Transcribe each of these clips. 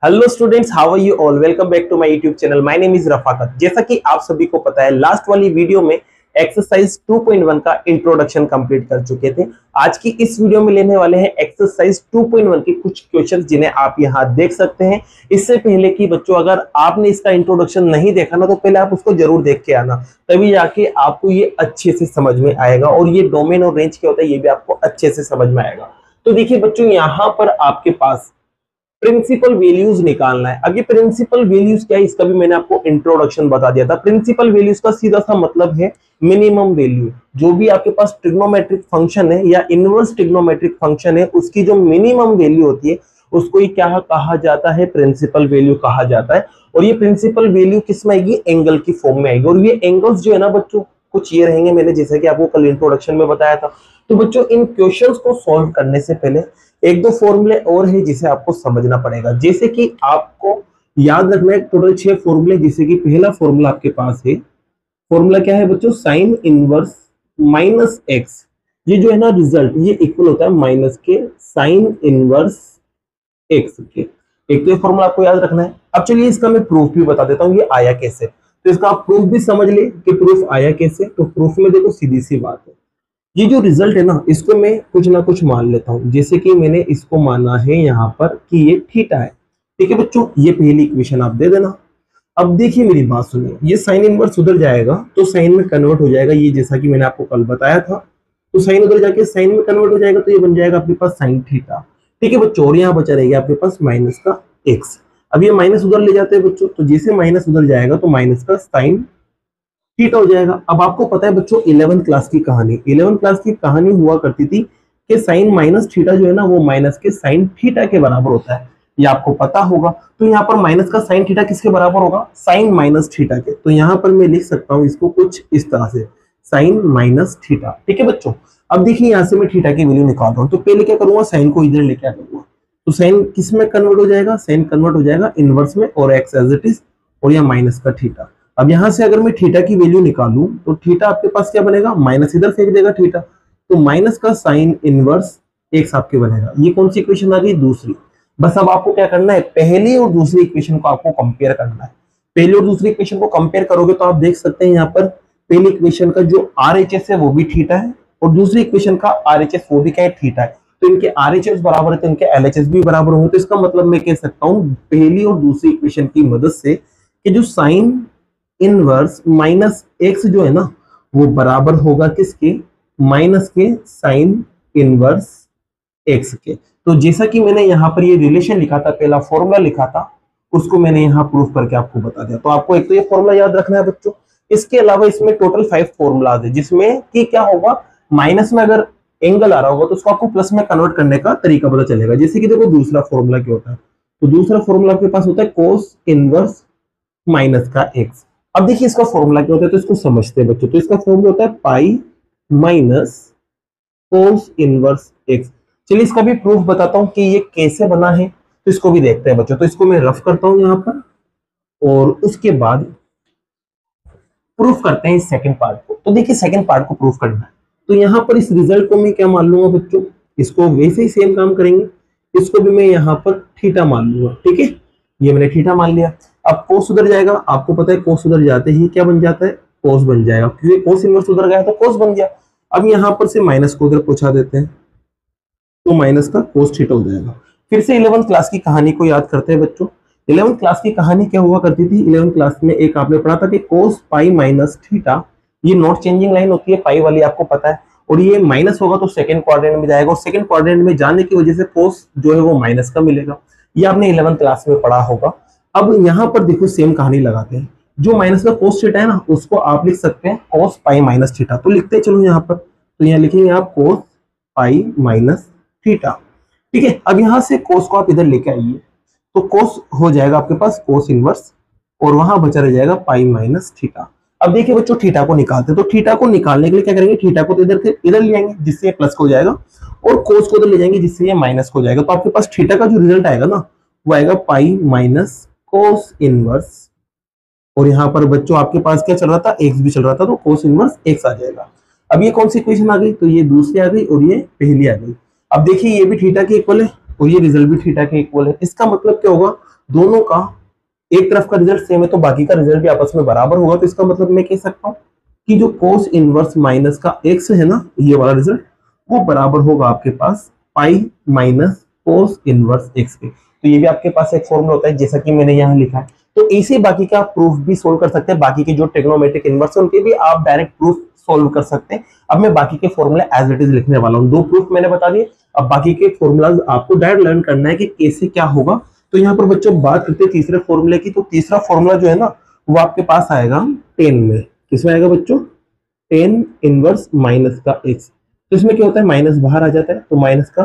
Hello students, how are you all. Welcome back to my YouTube channel. My name is Rafaqat. जैसा कि आप सभी को पता है, लास्ट वाली वीडियो में एक्सरसाइज 2.1 का इंट्रोडक्शन कंप्लीट कर चुके थे। आज की इस वीडियो में लेने वाले हैं एक्सरसाइज 2.1 के कुछ क्वेश्चंस, जिन्हें आप यहां देख सकते हैं। इससे पहले कि बच्चों, अगर आपने इसका इंट्रोडक्शन नहीं देखा ना, तो पहले आप उसको जरूर देख के आना, तभी जाके आपको ये अच्छे से समझ में आएगा और ये डोमेन और रेंज क्या होता है ये भी आपको अच्छे से समझ में आएगा। तो देखिए बच्चों, यहाँ पर आपके पास प्रिंसिपल वैल्यूज निकालना है। अब ये प्रिंसिपल वैल्यूज क्या है, इसका भी मैंने आपको इंट्रोडक्शन बता दिया था। प्रिंसिपल वैल्यूज का सीधा सा मतलब है मिनिमम वैल्यू। जो भी आपके पास ट्रिग्नोमेट्रिक फंक्शन है या इनवर्स ट्रिग्नोमेट्रिक फंक्शन है, उसकी जो मिनिमम वैल्यू होती है उसको ही क्या कहा जाता है, प्रिंसिपल वैल्यू कहा जाता है। और ये प्रिंसिपल वैल्यू किस में आएगी, एंगल की फॉर्म में आएगी। और ये एंगल्स जो है ना बच्चों, कुछ ये रहेंगे, मैंने जैसे कि आपको कल इंट्रोडक्शन में बताया था। तो बच्चों, इन क्वेश्चंस को सॉल्व करने से पहले एक दो फॉर्मूले और है जिसे आपको समझना पड़ेगा। जैसे कि आपको याद रखना है टोटल 6 फॉर्मूले। जैसे कि पहला फॉर्मूला आपके पास है, फॉर्मूला क्या है बच्चों, साइन इनवर्स माइनस एक्स। ये जो है ना रिजल्ट, ये इक्वल होता है माइनस के साइन इनवर्स एक्स के। एक तो ये फॉर्मूला आपको याद रखना है। अब चलिए इसका मैं प्रूफ भी बता देता हूँ, ये आया कैसे। तो इसका आप प्रूफ भी समझ ले कि प्रूफ आया कैसे। तो प्रूफ में देखो सीधी सी बात है, ये जो रिजल्ट है ना, इसको मैं कुछ ना कुछ मान लेता हूं। जैसे कि मैंने इसको माना है यहाँ पर कि ये थीटा है। ठीक है बच्चों, ये पहली इक्वेशन आप दे देना। अब देखिए मेरी बात सुनिए, ये साइन इनवर्स उधर जाएगा तो साइन में कन्वर्ट हो जाएगा, ये जैसा कि मैंने आपको कल बताया था। तो साइन उधर जाके साइन में कन्वर्ट हो जाएगा, तो ये बन जाएगा आपके पास साइन थीटा। ठीक है बच्चों, और यहाँ बचा रहेगा आपके पास माइनस का एक्स। अब ये माइनस उधर ले जाते हैं बच्चों, तो जैसे माइनस उधर जाएगा तो माइनस का साइन थीटा हो जाएगा। अब आपको पता है बच्चों, 11th क्लास की कहानी, 11th क्लास की कहानी हुआ करती थी कि साइन माइनस थीटा जो है ना, वो माइनस के साइन थीटा के बराबर होता है। ये आपको पता होगा। तो यहाँ पर माइनस का साइन थीटा किसके बराबर होगा, साइन माइनस थीटा के। तो यहाँ पर मैं लिख सकता हूँ इसको कुछ इस तरह से, साइन माइनस थीटा। ठीक है बच्चों, अब देखिए यहाँ से मैं थीटा की वैल्यू निकाल रहा हूँ। तो पहले क्या करूंगा, साइन को इधर लेके आ जाऊंगा। तो साइन किस में कन्वर्ट हो जाएगा, साइन कन्वर्ट हो जाएगा इनवर्स में, और एक्स एज इट इज, और यह माइनस का थीटा। अब यहां से अगर मैं थीटा की वैल्यू निकालूं तो थीटा आपके पास क्या बनेगा, माइनस इधर फेंक देगा थीटा, तो माइनस का साइन इनवर्स एक्स आपके बनेगा। ये कौन सी इक्वेशन आ गई, दूसरी। बस अब आपको क्या करना है, पहली और दूसरी इक्वेशन को आपको कंपेयर करना है। पहली और दूसरी इक्वेशन को कंपेयर करोगे तो आप देख सकते हैं यहाँ पर पहली इक्वेशन का जो आरएचएस है वो भी थीटा है, और दूसरी इक्वेशन का आरएचएस वो भी क्या है, थीटा है। तो इनके आरएचएस बराबर है तो इनके एलएचएस भी बराबर होंगे। तो इसका मतलब मैं कह सकता हूँ पहली और दूसरी इक्वेशन की मदद से कि जो साइन इनवर्स माइनस एक्स जो है ना, वो बराबर होगा किसके, माइनस के साइन इनवर्स एक्स के। तो जैसा कि मैंने यहाँ पर ये रिलेशन लिखा था, पहला फॉर्मूला लिखा था, उसको मैंने यहाँ प्रूफ करके आपको बता दिया। तो आपको एक तो ये फॉर्मूला याद रखना है बच्चों। इसके अलावा इसमें टोटल 5 फॉर्मूलाज है, जिसमें कि क्या होगा, माइनस में अगर एंगल आ रहा होगा तो उसको आपको प्लस में कन्वर्ट करने का तरीका पता चलेगा। जैसे कि देखो दूसरा फॉर्मूला क्या होता है, तो दूसरा फॉर्मूला आपके पास होता है कोस इनवर्स माइनस का एक्स। अब देखिए इसका फॉर्मूला क्या होता है, तो इसको समझते हैं बच्चों। तो इसका फॉर्मूला होता है pi minus cos inverse x. चलिए इसका भी प्रूफ बताता हूं कि ये कैसे बना है, तो इसको भी देखते हैं बच्चों। तो इसको मैं रफ करता हूं यहां पर, और उसके बाद प्रूफ करते हैं इस सेकंड पार्ट को। तो देखिए सेकंड पार्ट को प्रूफ करना है, तो यहां पर इस रिजल्ट को मैं क्या मान लूंगा बच्चों, इसको वैसे ही सेम काम करेंगे, इसको भी मैं यहाँ पर थीटा मान लूंगा। ठीक है, ये मैंने थीटा मान लिया। अब कोस उधर जाएगा, आपको पता है कोस उधर जाते ही क्या बन जाता है, कोस बन जाएगा, क्योंकि कोस इनवर्स उधर गया तो कोस बन गया। अब यहां पर से माइनस को उधर पहुंचा देते हैं, तो माइनस का कोस थीटा हो जाएगा। फिर से 11th क्लास की कहानी को याद करते हैं बच्चों। 11th क्लास की कहानी क्या हुआ करती थी, 11th क्लास में एक आपने पढ़ा था कि कोस पाई माइनस थीटा, ये नॉट चेंजिंग लाइन होती है, पाई वाली आपको पता है, और ये माइनस होगा तो सेकंड क्वाड्रेंट में जाएगा, और सेकंड क्वाड्रेंट में जाने की वजह से कोस जो है वो माइनस का मिलेगा। ये आपने 11th क्लास में पढ़ा होगा। अब यहाँ पर देखो सेम कहानी लगाते हैं, जो माइनस का कोस थीटा है ना, उसको आप लिख सकते हैं कोस पाई माइनस थीटा। तो लिखते हैं चलो यहाँ पर, तो यहाँ लिखेंगे आप कोस पाई माइनस थीटा। ठीक है, अब यहाँ से कोस को आप इधर लेके आइए, तो कोस हो जाएगा आपके पास कोस इनवर्स, और वहां बचा रह जाएगा पाई माइनस थीटा। अब देखिए बच्चों थीटा को निकालते हैं, तो थीटा को निकालने के लिए क्या करेंगे, थीटा को तो इधर ले जाएंगे जिससे ये प्लस को जाएगा, और कोस को इधर ले जाएंगे जिससे ये माइनस को जाएगा। तो आपके पास थीटा का जो रिजल्ट आएगा ना, वो आएगा पाई माइनस कोस इनवर्स, और यहाँ पर बच्चों आपके पास क्या चल रहा था, एक्स भी चल रहा था, तो कोस इनवर्स एक्स आ जाएगा। अब ये कौन सी इक्वेशन आ गई, तो ये दूसरी आ गई और ये पहली आ गई। अब देखिए ये भी थीटा के इक्वल है और ये रिजल्ट भी थीटा के इक्वल है। इसका मतलब क्या होगा, दोनों का एक तरफ का रिजल्ट सेम है तो बाकी का रिजल्ट भी आपस में बराबर होगा। तो इसका मतलब मैं कह सकता हूं कि जो कोस इनवर्स माइनस का एक्स है ना, ये वाला रिजल्ट वो बराबर होगा आपके पास pi minus cos inverse x के। तो ये भी आपके पास एक फॉर्मूला होता है जैसा कि मैंने यहाँ लिखा है। तो इसी बाकी का प्रूफ भी सोल्व कर सकते हैं, बाकी के जो ट्रिग्नोमेट्रिक इनवर्स है उनके भी आप डायरेक्ट प्रूफ सोल्व कर सकते हैं। अब मैं बाकी के फॉर्मूले एज इट इज लिखने वाला हूँ। दो प्रूफ मैंने बता दिए, अब बाकी के फॉर्मूलाज आपको डायरेक्ट लर्न करना है कि कैसे क्या होगा। तो यहाँ पर बच्चों बात करते हैं तीसरे फॉर्मूले की। तो तीसरा फॉर्मूला जो है ना वो आपके पास आएगा 10 में। किसमें आएगा बच्चों? 10 इनवर्स माइनस का एक्स। तो इसमें क्या होता है, माइनस बाहर आ जाता है तो माइनस का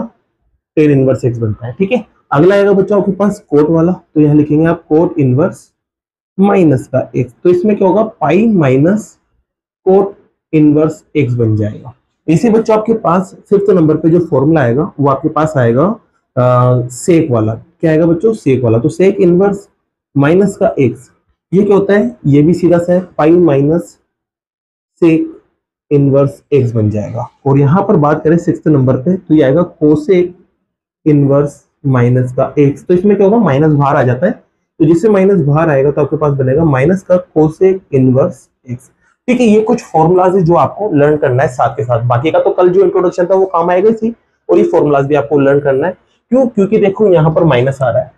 10 इनवर्स एक्स बनता है। ठीक है, अगला आएगा बच्चों आपके पास कोट वाला। तो यहाँ लिखेंगे आप कोट इनवर्स माइनस का एक्स। तो इसमें क्या होगा, pi minus cot inverse x बन जाएगा। इसी बच्चों आपके पास फिफ्थ नंबर पे जो फॉर्मूला आएगा वो आपके पास आएगा सेक वाला। क्या आएगा बच्चों? सेक वाला। तो सेक इनवर्स माइनस का एक्स, ये क्या होता है, ये भी सीधा सा है, pi minus sec inverse x बन जाएगा। और यहां पर बात करें सिक्स्थ नंबर पे तो ये आएगा कोसेक इनवर्स माइनस का एक्स। तो इसमें क्या होगा, माइनस बाहर आ जाता है तो जिससे माइनस बाहर आएगा तो आपके पास बनेगा माइनस का कोसेक इनवर्स एक्स। ठीक है, ये कुछ फॉर्मूलाज है जो आपको लर्न करना है साथ के साथ। बाकी का तो कल जो इंट्रोडक्शन था वो काम आएगा इसी, और ये फॉर्मूलाज भी आपको लर्न करना है। क्यों? क्योंकि देखो यहाँ पर माइनस आ रहा है,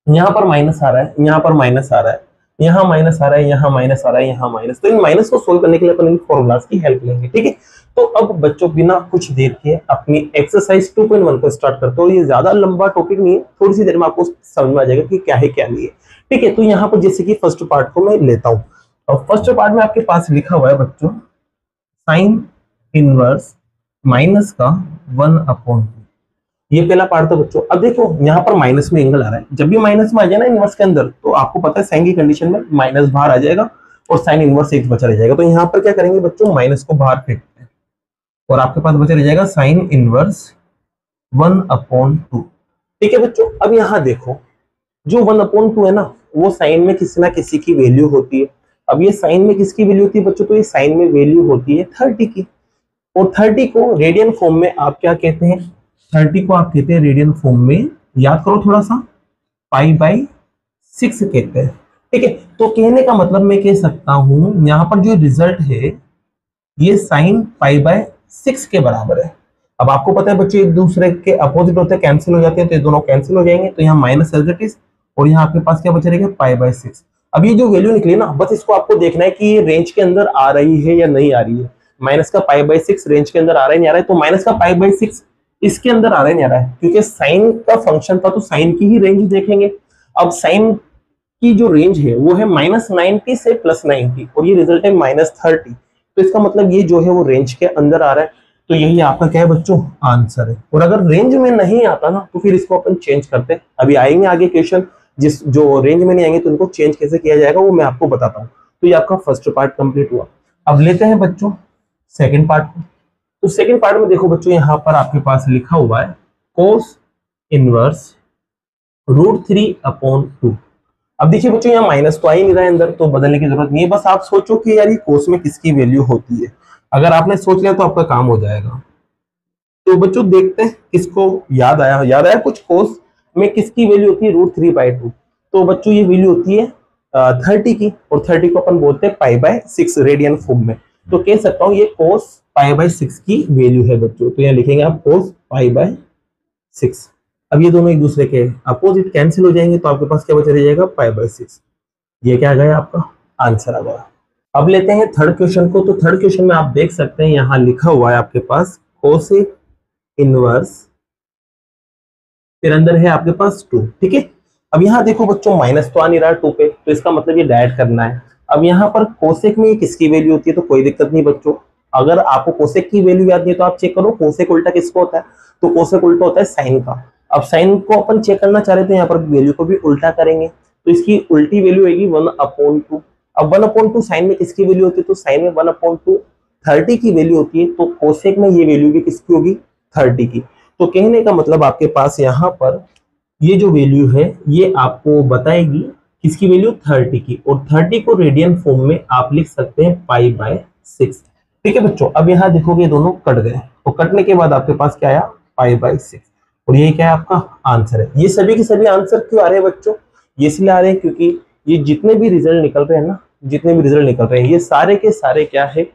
यहाँ पर माइनस आ रहा है, यहाँ पर माइनस आ रहा है, यहाँ माइनस आ रहा है, यहाँ माइनस आ रहा है, यहाँ माइनस। तो इन माइनस को सोल्व करने के लिए अपन इन फॉर्मूलाज की हेल्प लेंगे। ठीक है, तो अब बच्चों बिना कुछ देर के अपनी एक्सरसाइज 2.1 को स्टार्ट करते हो। ये ज्यादा लंबा टॉपिक नहीं है, थोड़ी सी देर में आपको समझ में आ जाएगा कि क्या है क्या नहीं है। ठीक है, तो यहाँ पर जैसे कि फर्स्ट पार्ट को मैं लेता हूँ और फर्स्ट पार्ट में आपके पास लिखा हुआ है बच्चों साइन इनवर्स माइनस का 1/2। ये पहला पार्ट था बच्चों। अब देखो यहाँ पर माइनस में एंगल आ रहा है, जब भी माइनस में आ जाए ना इनवर्स के अंदर तो आपको पता है साइन की कंडीशन में माइनस बाहर आ जाएगा और साइन इनवर्स एक्स बचा रह जाएगा। तो यहाँ पर क्या करेंगे बच्चों, माइनस को बाहर फेंकते हैं और आपके पास बचा रह जाएगा साइन इनवर्स 1/2। ठीक है बच्चों, अब यहाँ देखो जो 1/2 है ना वो साइन में किसी ना किसी की वैल्यू होती है। अब ये साइन में किसकी वैल्यू होती है बच्चों? तो ये साइन में वैल्यू होती है 30 की। और 30 को रेडियन फॉर्म में आप क्या कहते हैं? 30 को आप कहते हैं रेडियन फॉर्म में, याद करो थोड़ा सा, π/6 कहते हैं। ठीक है, तो कहने का मतलब मैं कह सकता हूं यहाँ पर जो रिजल्ट है ये साइन π/6 के बराबर है। अब आपको पता है बच्चे एक दूसरे के अपोजिट होते हैं, कैंसिल हो जाते हैं, तो ये दोनों कैंसिल हो जाएंगे। तो यहाँ माइनस एज इट इज और यहाँ आपके पास क्या बचा रहेगा, π/6। अब ये जो वैल्यू निकली ना, बस इसको आपको देखना है कि ये रेंज के अंदर आ रही है या नहीं आ रही है। माइनस का π/6 रेंज के अंदर आ रहा है नहीं आ रहा है? तो माइनस का π/6 इसके अंदर आ रहा है नहीं आ रहा है? क्योंकि साइन का फंक्शन था तो साइन की ही रेंज देखेंगे। अब साइन की जो रेंज है वो है -90 से +90 और ये रिजल्ट है -30। तो इसका मतलब ये जो है वो रेंज के अंदर आ रहा है। तो यही आपका क्या है बच्चों, आंसर है। और अगर रेंज में नहीं आता ना तो फिर इसको अपन चेंज करते हैं। अभी आएंगे आगे क्वेश्चन जिस जो रेंज में नहीं आएंगे तो उनको चेंज कैसे किया जाएगा वो मैं आपको बताता हूँ। तो ये आपका फर्स्ट पार्ट कंप्लीट हुआ। अब लेते हैं बच्चों सेकेंड पार्ट को। तो सेकेंड पार्ट में देखो बच्चों यहाँ पर आपके पास लिखा हुआ है कोस इनवर्स √3/2। अब देखिए बच्चों यहाँ माइनस तो आ ही नहीं रहा है अंदर, तो बदलने की जरूरत नहीं है। बस आप सोचो कि यार ये कोस में किसकी वैल्यू होती है। अगर आपने सोच लिया तो आपका काम हो जाएगा। तो बच्चों देखते हैं किसको याद आया कुछ, कोस में किसकी वैल्यू होती है √3/2। तो बच्चों ये वैल्यू होती है 30 की, और 30 को अपन बोलते हैं π/6 रेडियन फॉर्म में। तो कह सकता हूँ ये कोस π/6 की वैल्यू है बच्चों। तो यहाँ लिखेंगे आप कोस π/6। अब ये दोनों एक दूसरे के अपोजिट कैंसिल हो जाएंगे तो आपके पास क्या बचा रह जाएगा, π/6। ये क्या आ गया आपका आंसर आ गया। अब लेते हैं थर्ड क्वेश्चन को। तो थर्ड क्वेश्चन में आप देख सकते हैं यहाँ लिखा हुआ है आपके पास कोसेक इनवर्स, फिर अंदर है आपके पास 2। ठीक है, अब यहाँ देखो बच्चों माइनस तो आ नहीं रहा 2 पे, तो इसका मतलब ये डायरेक्ट करना है। अब यहाँ पर कोसेक में किसकी वैल्यू होती है? तो कोई दिक्कत नहीं बच्चों, अगर आपको कोसेक की वैल्यू याद नहीं है तो आप चेक करो कोसेक उल्टा किसको होता है। तो कोसेक उल्टा होता है साइन का। अब साइन को अपन चेक करना चाह रहे थे, यहाँ पर वैल्यू को भी उल्टा करेंगे तो इसकी उल्टी वैल्यू आएगी 1/2। अब 1/2 साइन में किसकी वैल्यू होती है? तो साइन में 1/2 30 की वैल्यू होती है। तो कोसेक में ये वैल्यू भी किसकी होगी, 30 की। तो कहने का मतलब आपके पास यहाँ पर ये जो वैल्यू है ये आपको बताएगी किसकी वैल्यू, 30 की। और 30 को रेडियन फॉर्म में आप लिख सकते हैं π/6। ठीक है बच्चों, अब यहाँ देखोगे दोनों कट गए, तो कटने के बाद आपके पास क्या आया, π/6। और ये क्या है आपका आंसर है। ये सभी के सभी आंसर क्यों आ रहे हैं बच्चों, ये इसलिए आ रहे हैं क्योंकि ये जितने भी रिजल्ट निकल रहे हैं ना, जितने भी रिजल्ट निकल रहे हैं ये सारे के सारे क्या है,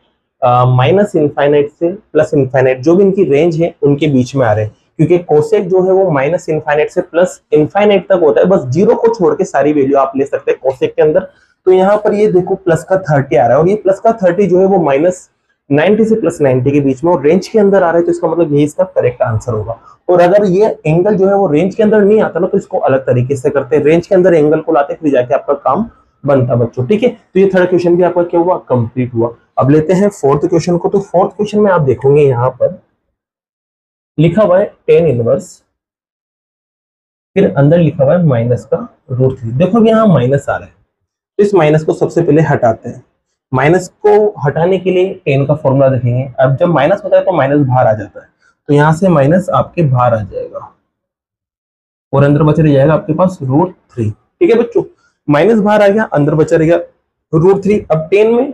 माइनस इनफाइनाइट से प्लस इनफाइनाइट जो भी इनकी रेंज है उनके बीच में आ रहे हैं। क्योंकि कोसेक जो है वो माइनस इनफाइनाइट से प्लस इनफाइनाइट तक होता है, बस जीरो को छोड़ के सारी वैल्यू आप ले सकते हैं कोसेक के अंदर। तो यहाँ पर ये देखो प्लस का 30 आ रहा है, और ये प्लस का 30 जो है वो माइनस 90 से प्लस 90 के बीच में और रेंज के अंदर आ रहा है, तो इसका मतलब यही इसका करेक्ट आंसर होगा। और अगर ये एंगल जो है वो रेंज के अंदर नहीं आता ना, तो इसको अलग तरीके से करते हैं, रेंज के अंदर एंगल को लाते फिर जाके आपका काम बनता बच्चों। ठीक है, तो ये थर्ड क्वेश्चन भी आपका क्या हुआ, कंप्लीट हुआ। अब लेते हैं फोर्थ क्वेश्चन को। तो फोर्थ क्वेश्चन में आप देखोगे यहाँ पर लिखा हुआ है टेन इनवर्स, फिर अंदर लिखा हुआ है माइनस का √3। देखो अब यहाँ माइनस आ रहा है, तो इस माइनस को सबसे पहले हटाते हैं। माइनस को हटाने के लिए टेन का फॉर्मूला देखेंगे। अब जब माइनस होता है तो माइनस बाहर आ जाता है, तो यहाँ से माइनस आपके बाहर आ जाएगा और अंदर बच रह जाएगा आपके पास √3। ठीक है बच्चों, माइनस बाहर आ गया, अंदर बचा रहेगा √3। अब 10 में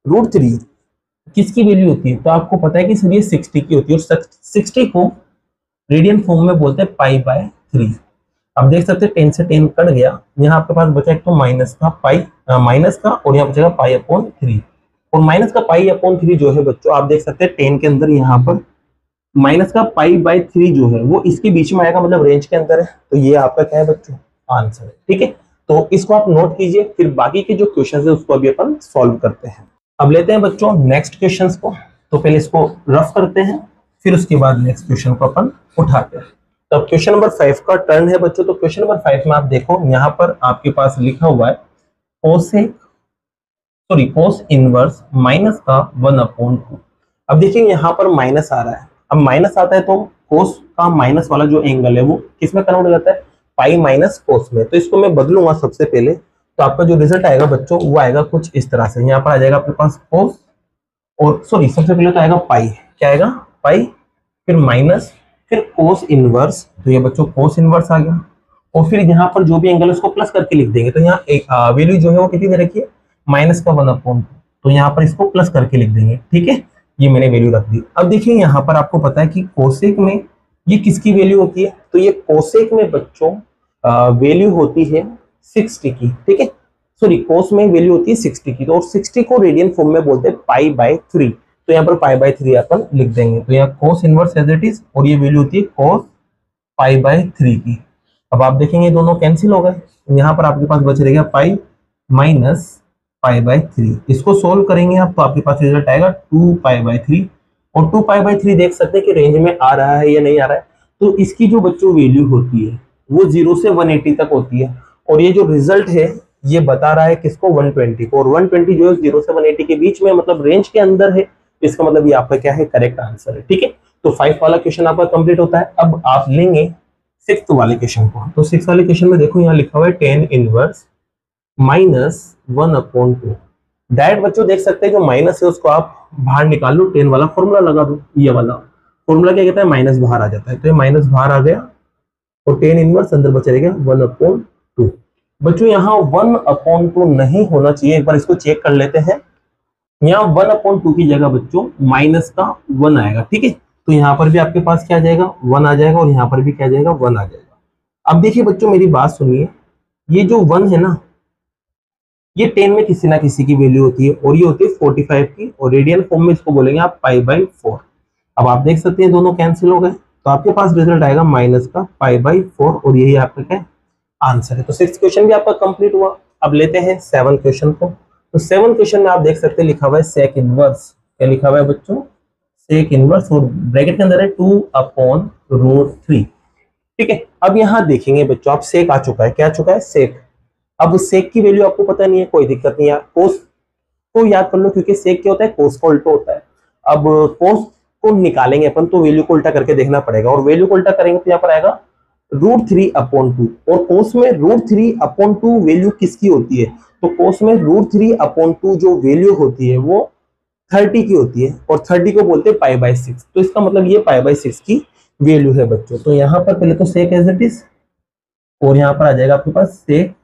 √3 किसकी वैल्यू होती है, तो आपको पता है कि सर ये 60 की होती है, और 60 को रेडियन फॉर्म में बोलते हैं π/3। अब देख सकते हैं 10 से 10 कट गया, यहाँ आपके पास बचा एक तो माइनस का माइनस का, और यहाँ बचेगा π/3। और माइनस का π/3 जो है बच्चों आप देख सकते हैं 10 के अंदर यहाँ पर माइनस का π/3 जो है वो इसके बीच में आएगा, मतलब रेंज के अंदर है। तो ये आपका क्या है बच्चों, आंसर है। ठीक है, तो इसको आप नोट कीजिए, फिर बाकी के जो क्वेश्चन है उसको अभी अपन सॉल्व करते हैं। अब लेते हैं बच्चों नेक्स्ट क्वेश्चन को। तो पहले इसको रफ करते हैं, फिर उसके बाद नेक्स्ट क्वेश्चन को अपन उठाते हैं। तो क्वेश्चन नंबर 5 का टर्न है बच्चों। तो क्वेश्चन नंबर 5 में आप देखो यहाँ पर आपके पास लिखा हुआ है कोस इनवर्स माइनस का 1/2। अब देखिए यहाँ पर माइनस आ रहा है, अब माइनस आता है तो कोस का माइनस वाला जो एंगल है वो किस में कन्वर्ट हो जाता है, पाई माइनस कोस में। तो इसको मैं बदलूंगा सबसे पहले, तो आपका जो रिजल्ट आएगा बच्चों वो आएगा कुछ इस तरह से। यहाँ पर आ जाएगा आपके पास कोस, और सबसे पहले तो आएगा पाई, क्या आएगा पाई, फिर माइनस, फिर कोस इनवर्स। तो ये बच्चों कोस इनवर्स आ गया, और फिर यहाँ पर जो भी एंगल है उसको प्लस करके लिख देंगे। तो यहाँ एक वैल्यू जो है वो कितनी दे रखी है, माइनस का 1/2, तो यहाँ पर इसको प्लस करके लिख देंगे। ठीक है, ये मैंने वैल्यू रख दी। अब देखिए यहाँ पर आपको पता है कि कोसेक में ये किसकी वैल्यू होती है, तो ये कोसेक में बच्चों वैल्यू होती है 60 की। ठीक है, सॉरी कोस में वैल्यू होती है 60 की, तो और 60 को रेडियन फॉर्म में बोलते हैं π/3। तो यहाँ पर π/3 अपन लिख देंगे। तो यहाँ cos inverse as it is, और ये वैल्यू होती है कोस π/3 की। अब आप देखेंगे दोनों कैंसिल हो गए, यहाँ पर आपके पास बच रहेगा पाई माइनस π/3। इसको सोल्व करेंगे आप, तो आपके पास रिजल्ट आएगा 2π/3। और 2π/3 देख सकते हैं कि रेंज में आ रहा है या नहीं आ रहा है। तो इसकी जो बच्चों वैल्यू होती है वो 0 से 180 तक होती है, और ये जो रिजल्ट है ये बता रहा है किसको, 120 को। और 120 जो है 0 से 180 के बीच में, मतलब रेंज के अंदर है, इसका मतलब ये आपका क्या है, करेक्ट आंसर है। ठीक है, तो 5 वाला क्वेश्चन आपका कंप्लीट होता है। अब आप लेंगे 6th वाले क्वेश्चन को। तो 6th वाले क्वेश्चन में देखो यहाँ लिखा हुआ है टेन इनवर्स माइनस 1/2। डायरेक्ट बच्चों देख सकते हैं जो माइनस है उसको आप बाहर निकाल लो, 10 वाला फॉर्मूला लगा दो। ये वाला फॉर्मूला क्या कहता है, माइनस बाहर आ जाता है, तो ये माइनस बाहर आ गया, और 10 इनवर्स अंदर बचा रहेगा 1/2। बच्चों यहाँ 1/2 नहीं होना चाहिए, एक बार इसको चेक कर लेते हैं। यहाँ 1/2 की जगह बच्चों माइनस का 1 आएगा। ठीक है, तो यहाँ पर भी आपके पास क्या आ जाएगा, 1 आ जाएगा, और यहाँ पर भी क्या आ जाएगा, 1 आ जाएगा। अब देखिए बच्चों मेरी बात सुनिए, ये जो 1 है ना, ये 10 में किसी ना किसी की वैल्यू होती है, और ये होती है 45 की, और रेडियन फॉर्म में इसको बोलेंगे आप π/4। अब आप देख सकते हैं दोनों कैंसिल हो गए, तो आपके पास रिजल्ट आएगा माइनस का π/4, और यही आपका क्या आंसर है। तो 6th क्वेश्चन भी आपका कंप्लीट हुआ। अब लेते हैं 7th क्वेश्चन को। तो 7th क्वेश्चन में आप देख सकते हैं लिखा हुआ है सेक इनवर्स। क्या लिखा हुआ है बच्चों, सेक इनवर्स, और ब्रैकेट के अंदर है 2/√3। ठीक है, अब यहाँ देखेंगे बच्चों आप सेक आ चुका है, क्या आ चुका है, सेक। अब सेक की वैल्यू आपको पता नहीं है, कोई दिक्कत नहीं है, कोस को याद कर लो, क्योंकि सेक क्या होता है, कोस का उल्टा होता है। अब कोस को निकालेंगे अपन, तो वैल्यू को उल्टा करके देखना पड़ेगा, और वैल्यू को उल्टा करेंगे तो यहाँ पर आएगा √3/2। और कोस में √3/2 वैल्यू किसकी होती है, तो कोस में √3/2 जो वैल्यू होती है वो 30 की होती है, और 30 को बोलते हैं π/6। तो इसका मतलब ये π/6 की वैल्यू है बच्चों। तो यहाँ पर पहले तो सेक एज इट इज, और यहाँ पर आ जाएगा आपके पास सेक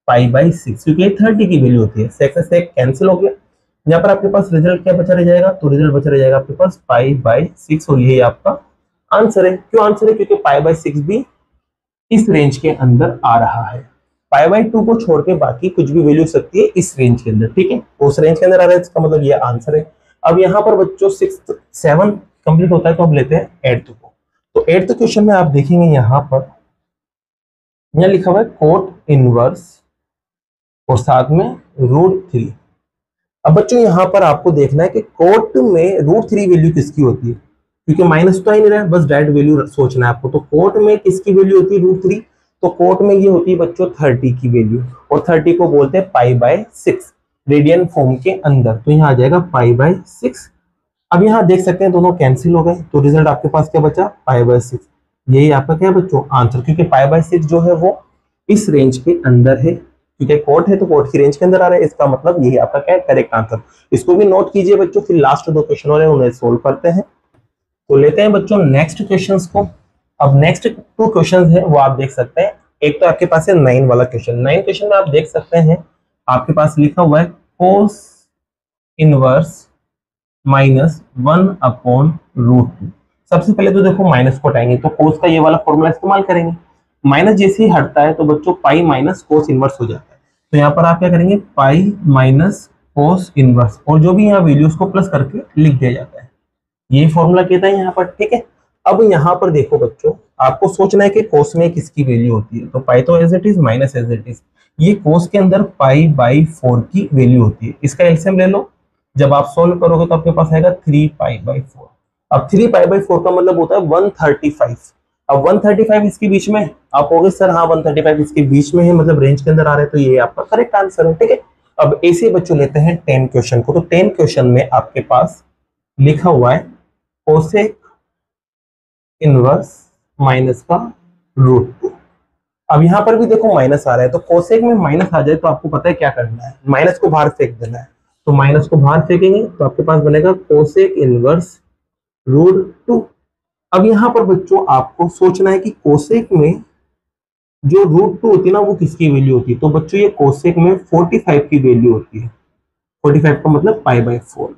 π/6, क्योंकि 30 की वैल्यू होती है। सेक से सेक कैंसिल हो गया, यहाँ पर आपके पास रिजल्ट क्या बचा रह जाएगा, तो रिजल्ट बचा रह जाएगा आपके पास π/6, और यही आपका आंसर है। क्यों आंसर है, क्योंकि π/6 भी इस रेंज के अंदर आ रहा है। π/2 को छोड़ के बाकी कुछ भी वैल्यू सकती है इस रेंज के अंदर, ठीक है, उस रेंज के अंदर आ रहा है, इसका मतलब ये आंसर है। अब यहाँ पर बच्चों 6 7 कंप्लीट होता है तो अब लेते हैं 8th को। तो 8th क्वेश्चन में आप देखेंगे यहाँ पर यहाँ लिखा हुआ है कोट इनवर्स और साथ में √3। अब बच्चों यहाँ पर आपको देखना है कि कोट में √3 वैल्यू किसकी होती है, क्योंकि माइनस तो आ ही नहीं रहा है, बस डायरेक्ट वैल्यू सोचना है आपको। तो कोट में किसकी वैल्यू होती है √3, तो कोट में ये होती है बच्चों 30 की वैल्यू, और 30 को बोलते हैं π/6 रेडियन फॉर्म के अंदर, तो यहाँ आ जाएगा π/6। अब यहाँ देख सकते हैं दोनों कैंसिल हो गए, तो रिजल्ट आपके पास क्या बचा π/6। यही आपका क्या है बच्चों आंसर, क्योंकि π/6 जो है वो इस रेंज के अंदर है, क्योंकि कोट है तो कोट की रेंज के अंदर आ रहा है, इसका मतलब यही आपका क्या है करेक्ट आंसर। इसको भी नोट कीजिए बच्चों, फिर लास्ट 2 क्वेश्चन और उन्हें सोल्व करते हैं। तो लेते हैं बच्चों नेक्स्ट क्वेश्चंस को। अब नेक्स्ट 2 क्वेश्चंस है वो आप देख सकते हैं। एक तो आपके पास है 9 वाला क्वेश्चन। 9 क्वेश्चन में आप देख सकते हैं आपके पास लिखा हुआ है कोस इनवर्स -1/√2। सबसे पहले तो देखो माइनस को हटाएंगे, तो कोस का ये वाला फॉर्मूला इस्तेमाल करेंगे। माइनस जैसे ही हटता है तो बच्चों पाई माइनस कोस इनवर्स हो जाता है, तो यहाँ पर आप क्या करेंगे पाई माइनस कोस इनवर्स, और जो भी यहाँ वैल्यूज को प्लस करके लिख दिया जाता है, ये फॉर्मूला कहता है यहाँ पर, ठीक है। अब यहाँ पर देखो बच्चों, आपको सोचना है कि कोस में किसकी वैल्यू होती है, तो पाई तो as it is minus as it is, ये कोस के अंदर π/4 की वैल्यू होती है। इसका एलसीएम ले लो, जब आप सोल्व करोगे तो आपके पास आएगा 3π/4। अब 3π/4 का मतलब होता है 135। अब 135 इसके बीच में, आप कहोगे सर हाँ 135 इसके बीच में है, मतलब रेंज के अंदर आ रहा है, तो ये आपका करेक्ट आंसर है, ठीक है। अब ऐसे बच्चों लेते हैं 10 क्वेश्चन को। तो 10 क्वेश्चन में आपके पास लिखा हुआ है कोसेक इनवर्स माइनस का √2। अब यहाँ पर भी देखो माइनस आ रहा है, तो कोसेक में माइनस आ जाए तो आपको पता है क्या करना है, माइनस को बाहर फेंक देना है। तो माइनस को बाहर फेंकेंगे तो आपके पास बनेगा कोसेक इनवर्स √2। अब यहाँ पर बच्चों आपको सोचना है कि कोसेक में जो √2 होती है ना वो किसकी वैल्यू होती है, तो बच्चों ये कोसेक में 45 की वैल्यू होती है। 45 का मतलब π/4।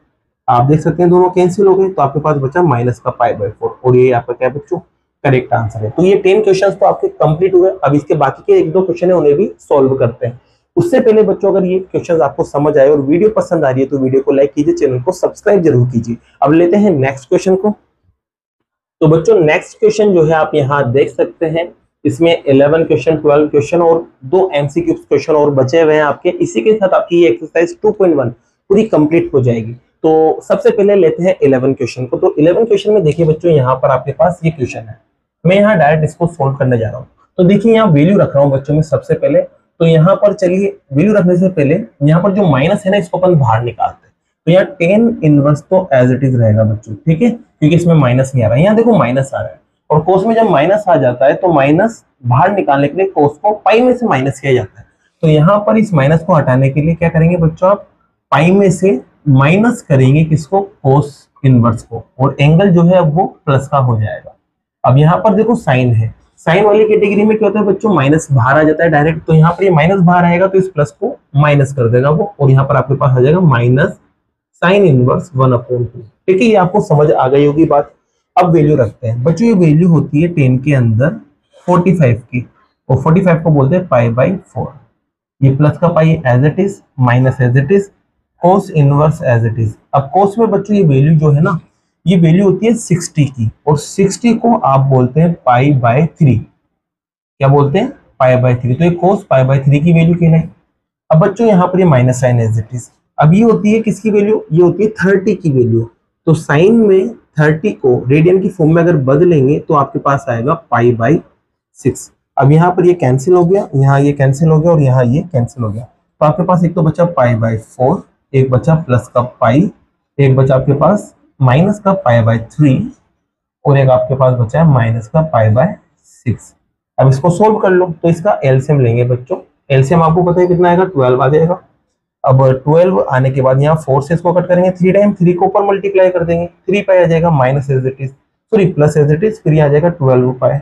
आप देख सकते हैं दोनों कैंसिल हो गए, तो आपके पास बचा माइनस का π/4, और ये आपका क्या बच्चों करेक्ट आंसर है। तो ये 10 क्वेश्चंस तो आपके कंप्लीट हुए। अब इसके बाकी के 1-2 क्वेश्चन है उन्हें भी सॉल्व करते हैं। उससे पहले बच्चों अगर ये क्वेश्चंस आपको समझ आए और वीडियो पसंद आ रही है तो वीडियो को लाइक कीजिए, चैनल को सब्सक्राइब जरूर कीजिए। अब लेते हैं नेक्स्ट क्वेश्चन को। तो बच्चों नेक्स्ट क्वेश्चन जो है आप यहाँ देख सकते हैं, इसमें 11 क्वेश्चन 12 क्वेश्चन और 2 एमसीक्यू क्वेश्चन और बचे हुए हैं आपके। इसी के साथ आपकी ये एक्सरसाइज 2.1 पूरी कंप्लीट हो जाएगी। तो सबसे पहले लेते हैं 11 क्वेश्चन को। तो 11 क्वेश्चन में देखिए बच्चों, यहाँ पर आपके पास ये क्वेश्चन है, मैं यहाँ डायरेक्ट इसको सोल्व करने जा रहा हूँ। तो देखिए यहाँ वैल्यू रख रहा हूँ बच्चों में सबसे पहले। तो यहाँ पर चलिए वैल्यू रखने से पहले यहाँ पर जो माइनस है ना इसको अपन बाहर निकालते हैं। तो यहाँ 10 इनवर्स तो एज इट इज रहेगा बच्चों, ठीक है, क्योंकि इसमें माइनस नहीं आ रहा है। यहाँ देखो माइनस आ रहा है, और कोस में जब माइनस आ जाता है तो माइनस बाहर निकालने के लिए कोस को पाई में से माइनस किया जाता है। तो यहाँ पर इस माइनस को हटाने के लिए क्या करेंगे बच्चों, आप पाई में से माइनस करेंगे किसको, कोस इनवर्स को, और एंगल जो है वो प्लस का हो जाएगा। अब यहाँ पर देखो साइन है, साइन वाली कैटेगरी में क्या होता है बच्चों, माइनस बाहर आ जाता है डायरेक्ट। तो यहाँ पर ये माइनस बाहर आएगा तो इस प्लस को माइनस कर देगा वो, और यहाँ पर आपके पास आ जाएगा माइनस साइन इनवर्स 1/2। ठीक है, ये आपको समझ आ गई होगी बात। अब वैल्यू रखते हैं बच्चों, ये वैल्यू होती है 10 के अंदर 45 की, और 45 को बोलते हैं π/4। ये प्लस का pi as it is, minus as it is, cos inverse as it is. अब कोस में बच्चों ये वैल्यू जो है ना, ये वैल्यू होती है 60 की, और 60 को आप बोलते हैं π/3। क्या बोलते हैं, π/3। तो ये कोस π/3 की वैल्यू कहलाई। अब बच्चों यहाँ पर ये minus sine as it is. अब ये होती है किसकी वैल्यू, ये होती है 30 की वैल्यू। तो साइन में 30 को रेडियन की फॉर्म में अगर बदलेंगे तो आपके पास आएगा π/6। अब यहाँ पर ये कैंसिल हो गया, यहाँ ये कैंसिल हो गया, और यहाँ ये कैंसिल हो गया। तो आपके पास एक तो बचा π/4, एक बचा प्लस का पाई, एक बचा आपके पास माइनस का π/3, और एक आपके पास बचा है माइनस का π/6। अब इसको सोल्व कर लो, तो इसका एलसीएम लेंगे बच्चों। एलसीएम आपको पता है कितना आएगा, 12 आ जाएगा। अब 12 आने के बाद यहाँ 4 से इसको कट करेंगे, 3 टाइम 3 को ऊपर मल्टीप्लाई कर देंगे, 3π आ जाएगा minus as it is, sorry plus as it is, फिर यहाँ आ जाएगा 12π।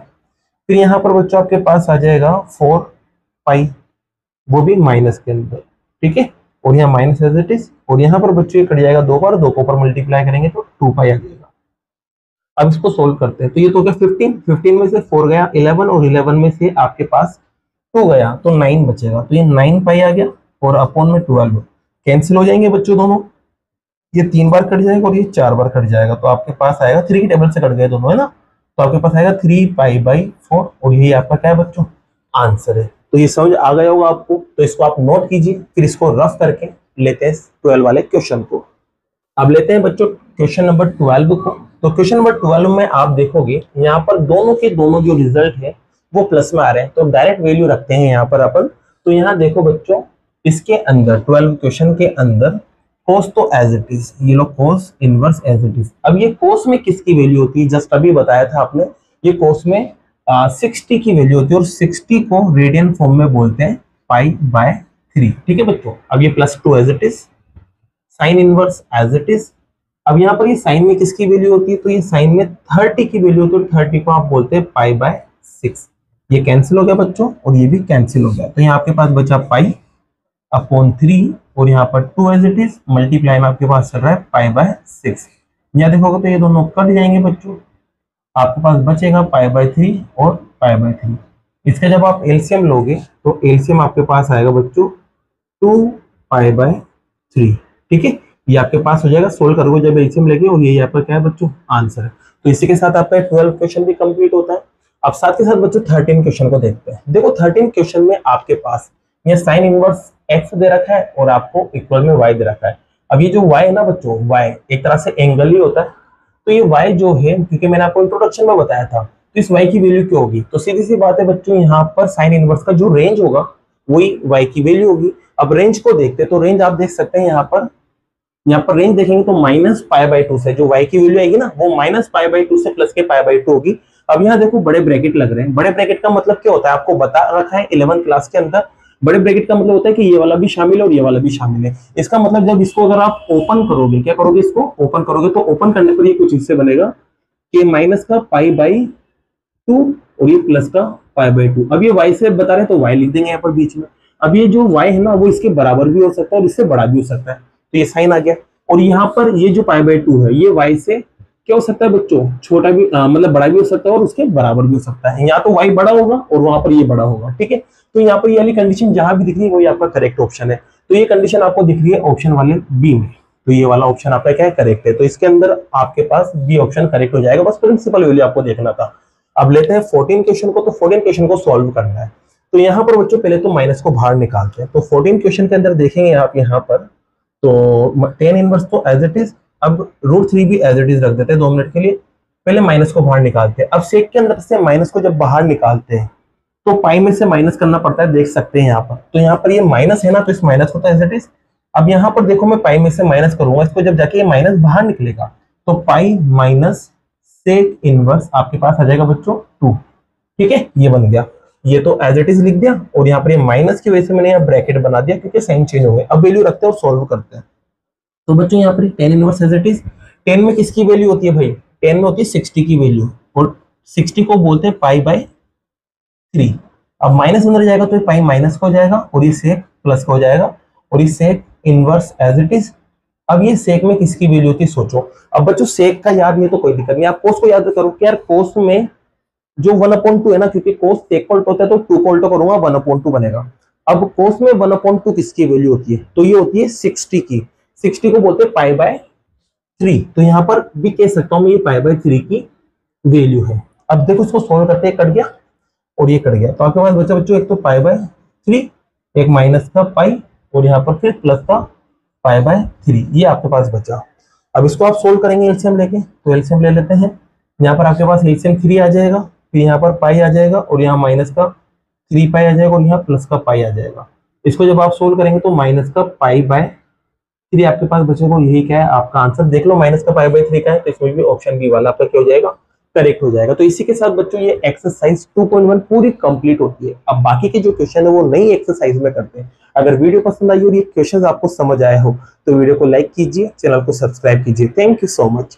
फिर यहाँ पर बच्चों आपके पास आ जाएगा 4π, वो भी माइनस के अंदर, ठीक है, और यहाँ माइनस एज इट इज, और यहाँ पर बच्चों ये कट जाएगा 2 बार, 2 को ऊपर मल्टीप्लाई करेंगे तो 2π आ जाएगा। अब इसको सोल्व करते हैं, तो ये तो क्या 15 में से 4 गया 11, और 11 में से आपके पास 2 गया तो 9 बचेगा, तो ये 9 पाई आ गया और अपॉन में 12 कैंसिल हो जाएंगे बच्चों दोनों, ये 3 बार कट जाएगा और ये 4 बार कट जाएगा, तो आपके पास आएगा 3 की टेबल से कट गए दोनों है ना, तो आपके पास आएगा 3 पाई बाई 4 और यही आपका क्या है बच्चों आंसर है। तो ये समझ आ गया होगा आपको, तो इसको आप नोट कीजिए, फिर इसको रफ करके लेते हैं 12 वाले क्वेश्चन को। अब लेते हैं बच्चों क्वेश्चन नंबर 12 को। तो क्वेश्चन नंबर 12 में आप देखोगे यहाँ पर दोनों के दोनों जो रिजल्ट है वो प्लस में आ रहे हैं, तो डायरेक्ट वैल्यू रखते हैं यहाँ पर अपन। तो यहाँ देखो बच्चों, इसके अंदर 12 क्वेश्चन के अंदर कोस तो एज इट इज, ये लो cos inverse as it is. अब ये कोस में किसकी वैल्यू होती है, जस्ट अभी बताया था आपने, ये कोस में 60 की वैल्यू होती है और 60 को रेडियन फॉर्म में बोलते हैं पाई बाय 3। ठीक है बच्चों, अब ये +2 as it is, sine inverse as it is. अब यहाँ पर ये साइन में किसकी वैल्यू होती है, तो ये साइन में 30 की वैल्यू होती है, 30 को आप बोलते हैं पाई बाय 6। ये कैंसिल हो गया बच्चों और ये भी कैंसिल हो गया, तो यहाँ आपके पास बचा पाई अपॉन 3 और यहाँ पर 2 एज इट इज, मल्टीप्लाई में आपके पास चल रहा है पाई बाय 6। यहाँ देखोगे तो ये दोनों कट जाएंगे बच्चों, आपके पास बचेगा पाई बाय 3 और पाई बाय 3। इसका जब आप एलसीएम लोगे तो एलसीएम आपके पास आएगा बच्चों 2 पाई बाय 3। ठीक है, ये आपके पास हो जाएगा, सोल्व करोगे जब एलसीएम लेके, और ये यहाँ पर क्या है बच्चों आंसर है। तो इसी के साथ आपका 12 क्वेश्चन भी कंप्लीट होता है। अब साथ के साथ बच्चों 13 क्वेश्चन को देखते हैं। देखो 13 क्वेश्चन में आपके पास ये साइन इनवर्स x दे रखा है और आपको इक्वल में y दे रखा है। अब ये जो y है ना बच्चों, y एक तरह से एंगल ही होता है, तो ये y जो है, क्योंकि मैंने आपको इंट्रोडक्शन में बताया था, तो इस y की वैल्यू क्या होगी, तो सीधी सी बात है बच्चों, यहाँ पर साइन इनवर्स का जो रेंज होगा वही y की वैल्यू होगी। अब रेंज को देखते हैं, तो रेंज आप देख सकते हैं यहाँ पर रेंज देखेंगे तो -π/2 से जो y की वैल्यू आएगी ना, वो -π/2 से प्लस के π/2 होगी। अब यहाँ देखो बड़े ब्रैकेट लग रहे हैं, बड़े ब्रैकेट का मतलब क्या होता है आपको बता रखा है 11th क्लास के अंदर। बड़े ब्रैकेट का मतलब होता है कि ये वाला भी शामिल है और ये वाला भी शामिल है। इसका मतलब जब इसको अगर आप ओपन करोगे, क्या करोगे, इसको ओपन करोगे, तो ओपन करने पर ये कुछ इससे बनेगा कि माइनस का π/2 और ये प्लस का π/2। अब ये y से बता रहे हैं तो y लिख देंगे यहाँ पर बीच में। अब ये जो y है ना वो इसके बराबर भी हो सकता है और इससे बड़ा भी हो सकता है, तो ये साइन आ गया। और यहाँ पर ये जो π/2 है ये y से क्या हो सकता है बच्चों, छोटा भी मतलब बड़ा भी हो सकता है और उसके बराबर भी हो सकता है। यहाँ तो y बड़ा होगा और वहां पर ये बड़ा होगा। ठीक है, तो यहाँ पर ये वाली कंडीशन जहां भी दिख रही है वही आपका करेक्ट ऑप्शन है। तो ये कंडीशन आपको दिख रही है ऑप्शन वाले बी में, तो ये वाला ऑप्शन आपका क्या है करेक्ट है। तो इसके अंदर आपके पास बी ऑप्शन करेक्ट हो जाएगा, बस प्रिंसिपल वैल्यू आपको देखना था। अब लेते हैं 14 क्वेश्चन को। तो 14 क्वेश्चन को सॉल्व करना है, तो यहाँ पर बच्चों पहले तो माइनस को बाहर निकालते हैं। तो 14 क्वेश्चन के अंदर देखेंगे आप यहाँ पर, तो 10 इनवर्स तो एज इट इज, अब √3 भी एज इट इज रख देते हैं 2 मिनट के लिए। पहले माइनस को बाहर निकालते हैं। अब सेक के अंदर से माइनस को जब बाहर निकालते हैं तो पाई में से माइनस करना पड़ता है, देख सकते हैं यहाँ पर। तो यहाँ पर ये माइनस है ना, तो इस माइनस को तो एज इट इज। अब यहाँ पर देखो मैं पाई में से माइनस करूंगा, इसको जब जाके ये माइनस बाहर निकलेगा तो पाई माइनस सेक इनवर्स आपके पास आ जाएगा बच्चों 2। ठीक है, ये बन गया, ये तो एज इट इज लिख दिया। और यहाँ पर ये माइनस की वजह से मैंने यहाँ ब्रैकेट बना दिया क्योंकि साइन चेंज हो गया। अब वैल्यू रखते हैं और सोल्व करते हैं। तो बच्चों यहाँ पर 10 इनवर्स एज इट इज, 10 में किसकी वैल्यू होती है भाई, 10 में होती है 60 की वैल्यू और 60 को बोलते हैं π/3। अब माइनस अंदर जाएगा तो पाई माइनस का हो जाएगा और ये सेक प्लस का हो जाएगा और ये sec inverse as it is. अब ये सेक में किसकी वैल्यू होती है सोचो। अब बच्चों सेक का याद नहीं तो कोई दिक्कत नहीं, आप कोस को याद करो कि यार कोस में जो 1/2 है ना, क्योंकि कोस सेक को उल्टा होता है तो 2 को उल्टा करूंगा 1/2 बनेगा। अब कोस में 1/2 किसकी वैल्यू होती है, तो ये होती है 60 की। 60 को बोलते हैं π/3, तो यहाँ पर भी कह सकता हूँ मैं ये π/3 की वैल्यू है। अब देखो इसको सोल्व करते हैं, कट गया और ये कट गया, तो आपके पास बचा बच्चों एक तो π/3, एक माइनस का पाई और यहाँ पर फिर प्लस का π/3, ये आपके पास बचा। अब इसको आप सोल्व करेंगे एलसीएम लेके, तो एलसीएम ले लेते हैं। यहाँ पर आपके पास एलसीएम 3 आ जाएगा, फिर यहाँ पर पाई आ जाएगा और यहाँ माइनस का 3 पाई आ जाएगा और यहाँ प्लस का पाई आ जाएगा। इसको जब आप सोल्व करेंगे तो माइनस का π/3 आपके पास बचेगा, यही क्या है आपका आंसर। देख लो माइनस का π/3 का है, तो इसमें भी ऑप्शन बी वाला आपका क्या हो जाएगा, करेक्ट हो जाएगा। तो इसी के साथ बच्चों ये एक्सरसाइज 2.1 पूरी कंप्लीट होती है। अब बाकी के जो क्वेश्चन है वो नई एक्सरसाइज में करते हैं। अगर वीडियो पसंद आई और ये क्वेश्चन आपको समझ आए हो तो वीडियो को लाइक कीजिए, चैनल को सब्सक्राइब कीजिए। Thank you so much.